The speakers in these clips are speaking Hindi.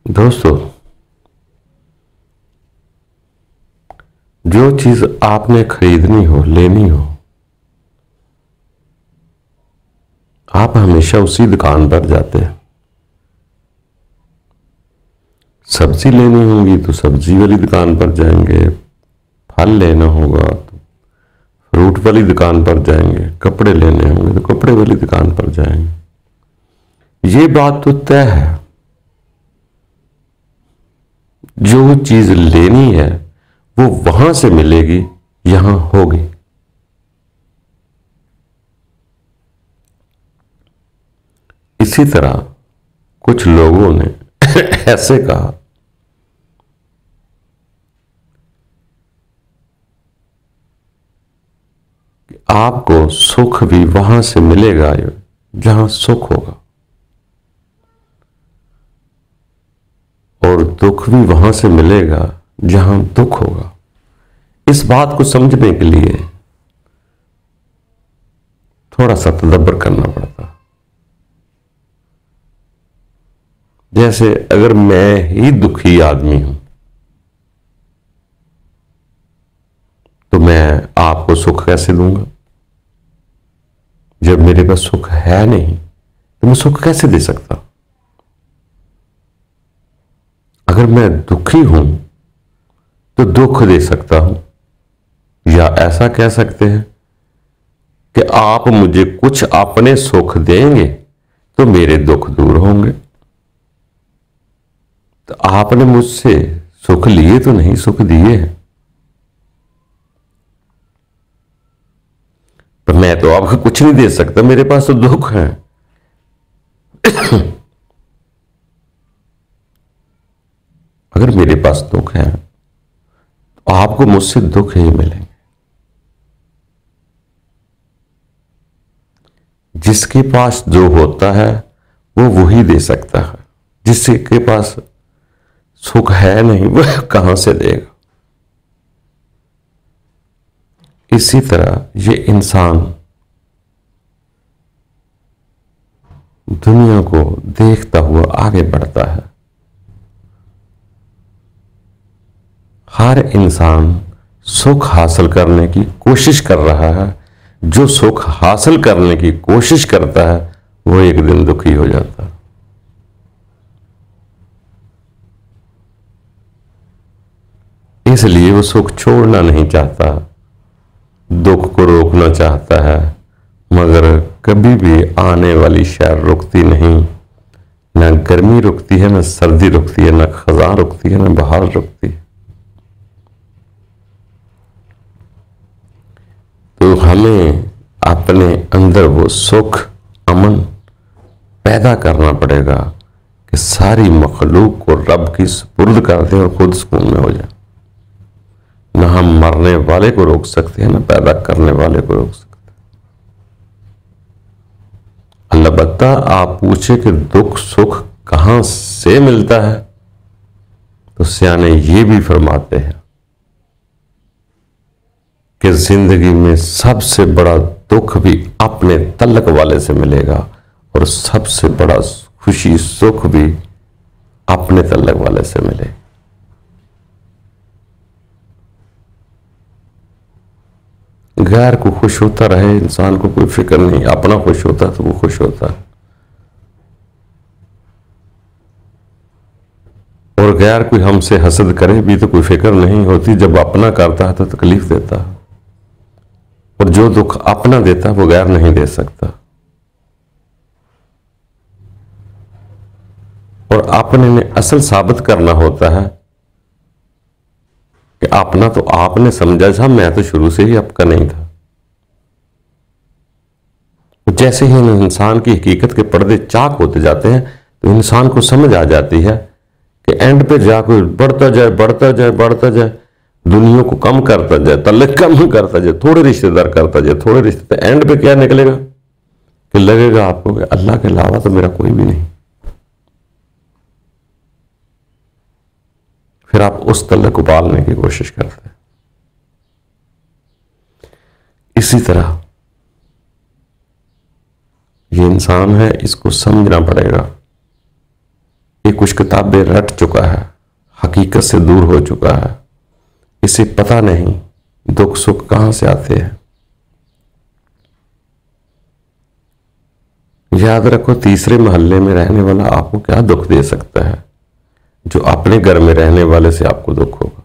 दोस्तों, जो चीज आपने खरीदनी हो, लेनी हो, आप हमेशा उसी दुकान पर जाते हैं। सब्जी लेनी होगी तो सब्जी वाली दुकान पर जाएंगे, फल लेना होगा तो फ्रूट वाली दुकान पर जाएंगे, कपड़े लेने होंगे तो कपड़े वाली दुकान पर जाएंगे। ये बात तो तय है, जो चीज लेनी है वो वहां से मिलेगी, यहां होगी। इसी तरह कुछ लोगों ने ऐसे कहा कि आपको सुख भी वहां से मिलेगा जहां सुख होगा, और दुख भी वहां से मिलेगा जहां दुख होगा। इस बात को समझने के लिए थोड़ा सा तदब्बर करना पड़ता। जैसे अगर मैं ही दुखी आदमी हूं तो मैं आपको सुख कैसे दूंगा? जब मेरे पास सुख है नहीं तो मैं सुख कैसे दे सकता? अगर मैं दुखी हूं तो दुख दे सकता हूं, या ऐसा कह सकते हैं कि आप मुझे कुछ अपने सुख देंगे तो मेरे दुख दूर होंगे। तो आपने मुझसे सुख लिए तो नहीं, सुख दिए हैं। पर मैं तो आपको कुछ नहीं दे सकता, मेरे पास तो दुख है। अगर मेरे पास दुख है तो आपको मुझसे दुख ही मिलेंगे। जिसके पास जो होता है वो वही दे सकता है, जिसके पास सुख है नहीं वह कहां से देगा? इसी तरह ये इंसान दुनिया को देखता हुआ आगे बढ़ता है। हर इंसान सुख हासिल करने की कोशिश कर रहा है। जो सुख हासिल करने की कोशिश करता है वो एक दिन दुखी हो जाता है। इसलिए वो सुख छोड़ना नहीं चाहता, दुख को रोकना चाहता है, मगर कभी भी आने वाली शहर रुकती नहीं। न गर्मी रुकती है, न सर्दी रुकती है, न खज़ां रुकती है, न बहार रुकती है। तो हमें अपने अंदर वो सुख, अमन पैदा करना पड़ेगा कि सारी मखलूक को रब की सुपुर्द कर दें और खुद सुकून में हो जाए। न हम मरने वाले को रोक सकते हैं, न पैदा करने वाले को रोक सकते हैं। अलबत्ता आप पूछे कि दुख सुख कहां से मिलता है, तो सियाने ये भी फरमाते हैं कि जिंदगी में सबसे बड़ा दुख भी अपने तल्लक वाले से मिलेगा, और सबसे बड़ा खुशी सुख भी अपने तल्लक वाले से मिलेगा। गैर को खुश होता रहे, इंसान को कोई फिक्र नहीं। अपना खुश होता तो वो खुश होता है, और गैर कोई हमसे हसद करे भी तो कोई फिक्र नहीं होती। जब अपना करता है तो तकलीफ देता है, और जो दुख अपना देता है वो गैर नहीं दे सकता। और अपने ने असल साबित करना होता है कि अपना तो आपने समझा था, मैं तो शुरू से ही आपका नहीं था। जैसे ही इंसान की हकीकत के पर्दे चाक होते जाते हैं तो इंसान को समझ आ जाती है कि एंड पे जाकर बढ़ता जाए, बढ़ता जाए, बढ़ता जाए, दुनिया को कम करता जाए, तल्लक कम करता जाए, थोड़े रिश्तेदार करता जाए, थोड़े रिश्तेदार। एंड पे क्या निकलेगा कि लगेगा आपको कि अल्लाह के अलावा तो मेरा कोई भी नहीं। फिर आप उस तल्लक को पालने की कोशिश करते हैं। इसी तरह ये इंसान है, इसको समझना पड़ेगा। ये कुछ किताबें रट चुका है, हकीकत से दूर हो चुका है, इसे पता नहीं दुख सुख कहां से आते हैं। याद रखो, तीसरे मोहल्ले में रहने वाला आपको क्या दुख दे सकता है जो अपने घर में रहने वाले से आपको दुख होगा,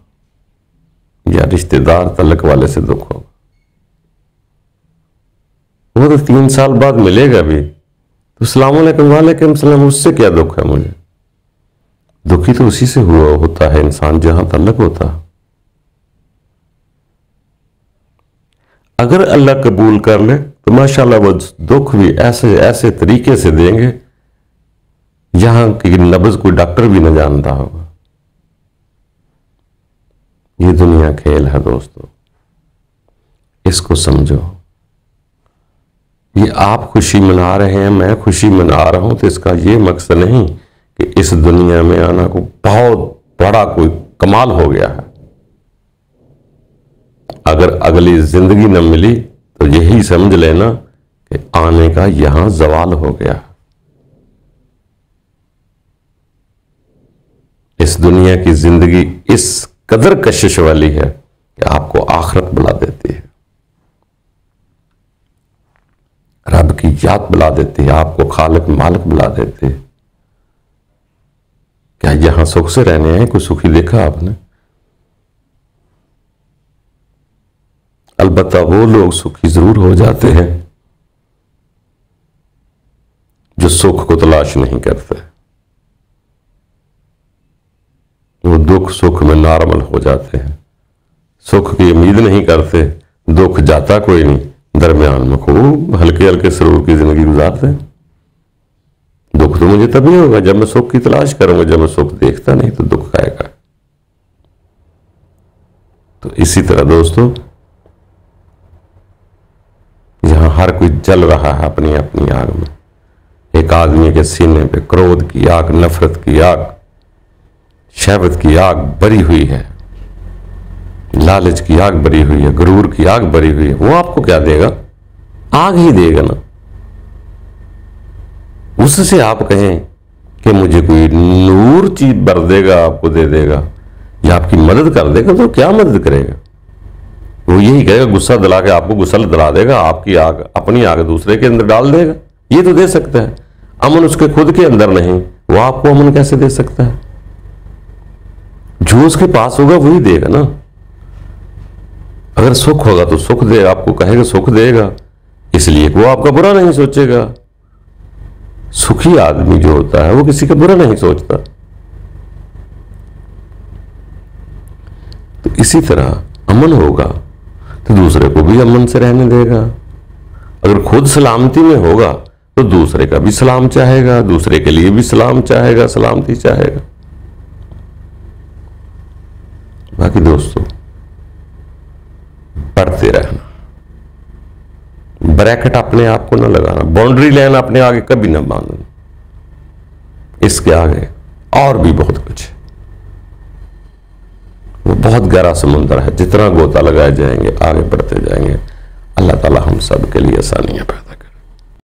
या रिश्तेदार तलक वाले से दुख होगा। वो तो 3 साल बाद मिलेगा भी, तो अस्सलाम वालेकुम, वालेकुम सलाम, उससे क्या दुख है मुझे। दुखी तो उसी से हुआ होता है इंसान जहां तलक होता। अगर अल्लाह कबूल कर ले तो माशाल्लाह वो दुख भी ऐसे ऐसे तरीके से देंगे यहां की नब्ज कोई डॉक्टर भी न जानता होगा। ये दुनिया खेल है दोस्तों, इसको समझो। ये आप खुशी मना रहे हैं, मैं खुशी मना रहा हूं, तो इसका ये मकसद नहीं कि इस दुनिया में आना को बहुत बड़ा कोई कमाल हो गया है। अगर अगली जिंदगी न मिली तो यही समझ लेना कि आने का यहां जवाल हो गया। इस दुनिया की जिंदगी इस कदर कशिश वाली है कि आपको आखिरत बुला देती है, रब की याद बुला देती है, आपको खालिक मालिक बुला देती है। क्या यहां सुख से रहने हैं? कोई सुखी देखा आपने? अलबत्ता वो लोग सुखी जरूर हो जाते हैं जो सुख को तलाश नहीं करते। वो दुख सुख में नॉर्मल हो जाते हैं, सुख की उम्मीद नहीं करते, दुख जाता कोई नहीं, दरमियान में खूब हल्के हल्के सरूर की जिंदगी गुजारते हैं। दुख तो मुझे तभी होगा जब मैं सुख की तलाश करूंगा, जब मैं सुख देखता नहीं तो दुख आएगा। तो इसी तरह दोस्तों, यहां हर कोई जल रहा है अपनी अपनी आग में। एक आदमी के सीने पे क्रोध की आग, नफरत की आग, शहवत की आग भरी हुई है, लालच की आग भरी हुई है, गुरूर की आग भरी हुई है। वो आपको क्या देगा? आग ही देगा ना। उससे आप कहें कि मुझे कोई नूर चीज भर देगा, आपको दे देगा या आपकी मदद कर देगा, तो क्या मदद करेगा? वो यही कहेगा, गुस्सा दिला के आपको गुस्सा दिला देगा, आपकी आग अपनी आग दूसरे के अंदर डाल देगा। ये तो दे सकता है, अमन उसके खुद के अंदर नहीं, वो आपको अमन कैसे दे सकता है? जो उसके पास होगा वही देगा ना। अगर सुख होगा तो सुख दे, आपको कहेगा सुख देगा, इसलिए वो आपका बुरा नहीं सोचेगा। सुखी आदमी जो होता है वो किसी का बुरा नहीं सोचता। तो इसी तरह अमन होगा तो दूसरे को भी अमन से रहने देगा। अगर खुद सलामती में होगा तो दूसरे का भी सलाम चाहेगा, दूसरे के लिए भी सलाम चाहेगा, सलामती चाहेगा। बाकी दोस्तों, पढ़ते रहना, ब्रैकेट अपने आप को ना लगाना, बाउंड्री लाइन अपने आगे कभी ना बांधना। इसके आगे और भी बहुत कुछ है, वो बहुत गहरा समुद्र है, जितना गोता लगाए जाएंगे आगे बढ़ते जाएंगे। अल्लाह ताला हम सब के लिए आसानियां पैदा